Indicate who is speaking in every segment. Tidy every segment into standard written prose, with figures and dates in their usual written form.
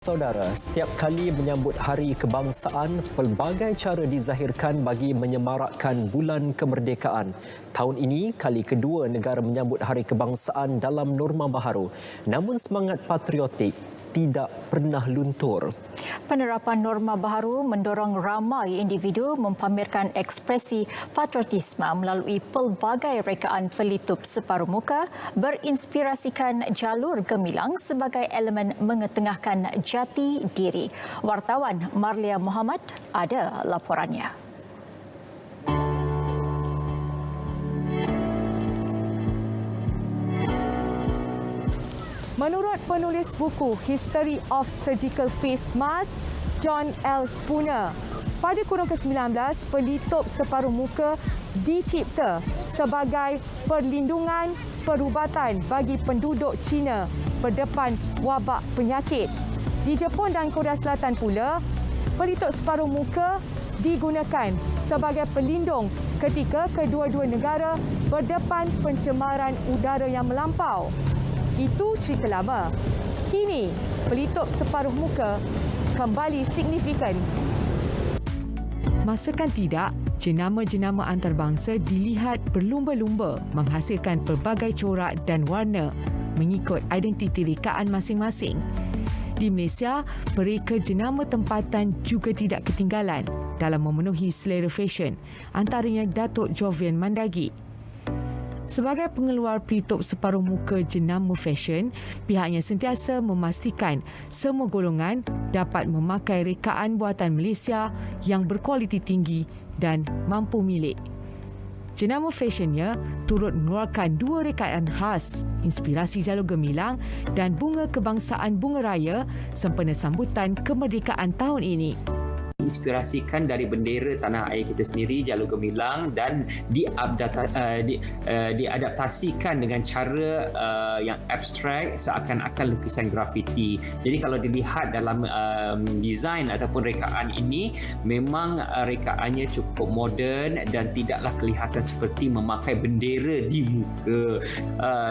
Speaker 1: Saudara, setiap kali menyambut Hari Kebangsaan, pelbagai cara dizahirkan bagi menyemarakkan bulan kemerdekaan. Tahun ini, kali kedua negara menyambut Hari Kebangsaan dalam norma baharu. Namun semangat patriotik tidak pernah luntur.
Speaker 2: Penerapan norma baharu mendorong ramai individu mempamerkan ekspresi patriotisme melalui pelbagai rekaan pelitup separuh muka berinspirasikan jalur gemilang sebagai elemen mengetengahkan jati diri. Wartawan Marlia Muhammad ada laporannya.
Speaker 3: Menurut penulis buku History of Surgical Face Mask, John L. Spooner, pada kurun ke-19, pelitup separuh muka dicipta sebagai perlindungan perubatan bagi penduduk Cina berdepan wabak penyakit. Di Jepun dan Korea Selatan pula, pelitup separuh muka digunakan sebagai pelindung ketika kedua-dua negara berdepan pencemaran udara yang melampau. Itu cerita lama. Kini, pelitup separuh muka kembali signifikan.
Speaker 4: Masakan tidak, jenama-jenama antarabangsa dilihat berlumba-lumba menghasilkan pelbagai corak dan warna mengikut identiti rekaan masing-masing. Di Malaysia, pereka jenama tempatan juga tidak ketinggalan dalam memenuhi selera fashion, antaranya Datuk Jovian Mandagi. Sebagai pengeluar pelitup separuh muka jenama fashion, pihaknya sentiasa memastikan semua golongan dapat memakai rekaan buatan Malaysia yang berkualiti tinggi dan mampu milik. Jenama fashionnya turut mengeluarkan 2 rekaan khas, inspirasi jalur gemilang dan bunga kebangsaan bunga raya sempena sambutan kemerdekaan tahun ini.
Speaker 5: Inspirasikan dari bendera tanah air kita sendiri, jalur gemilang, dan diadaptasikan dengan cara yang abstrak seakan-akan lukisan grafiti. Jadi kalau dilihat dalam desain ataupun rekaan ini, memang rekaannya cukup moden dan tidaklah kelihatan seperti memakai bendera di muka.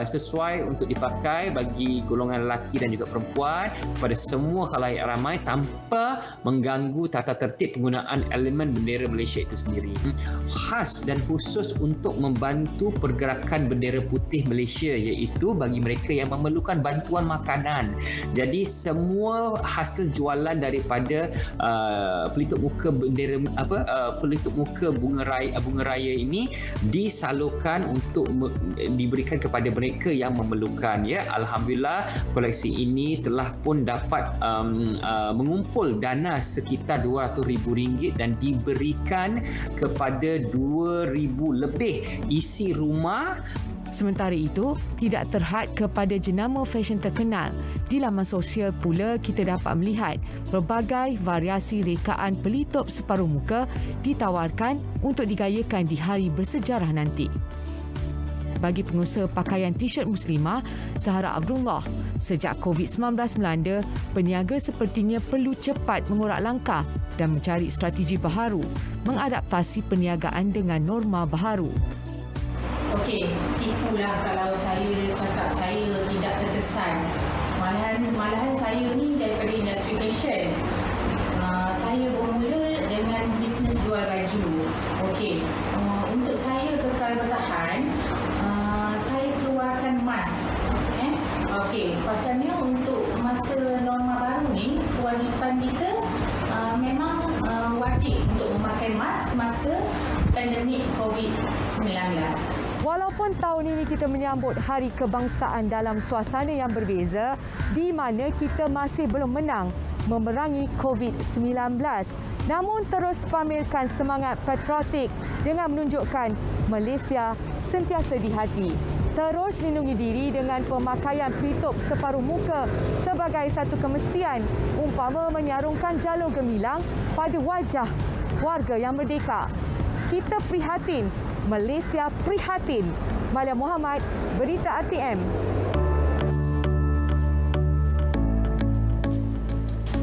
Speaker 5: Sesuai untuk dipakai bagi golongan lelaki dan juga perempuan pada semua khalayak ramai tanpa mengganggu tata tertib penggunaan elemen bendera Malaysia itu sendiri. Khas dan khusus untuk membantu pergerakan bendera putih Malaysia, iaitu bagi mereka yang memerlukan bantuan makanan. Jadi semua hasil jualan daripada pelitup muka bendera pelitup muka bunga raya ini disalurkan untuk diberikan kepada mereka yang memerlukan. Ya, alhamdulillah koleksi ini telah pun dapat mengumpul dana sekitar RM200,000 dan diberikan kepada 2,000 lebih isi rumah.
Speaker 4: Sementara itu, tidak terhad kepada jenama fashion terkenal. Di laman sosial pula kita dapat melihat pelbagai variasi rekaan pelitup separuh muka ditawarkan untuk digayakan di hari bersejarah nanti. Bagi pengusaha pakaian t-shirt muslimah, Sahara Abdullah, sejak COVID-19 melanda, peniaga sepertinya perlu cepat mengorak langkah dan mencari strategi baharu, mengadaptasi perniagaan dengan norma baharu.
Speaker 6: Okey, tipulah kalau saya cakap saya tidak terkesan. Malahan saya ni daripada industri fashion. Saya bermula dengan bisnes jual baju. Okey, untuk saya kekal bertahan, saya keluarkan mask. Okey, pasalnya untuk masa norma baru ni, kewajipan kita memang wajib untuk memakai mask masa pandemik COVID-19.
Speaker 3: Walaupun tahun ini kita menyambut Hari Kebangsaan dalam suasana yang berbeza, di mana kita masih belum menang memerangi COVID-19, namun terus pamerkan semangat patriotik dengan menunjukkan Malaysia sentiasa di hati. Terus lindungi diri dengan pemakaian pelitup separuh muka sebagai satu kemestian, umpama menyarungkan jalur gemilang pada wajah warga yang merdeka. Kita prihatin, Malaysia prihatin. Marlia Muhammad, Berita RTM.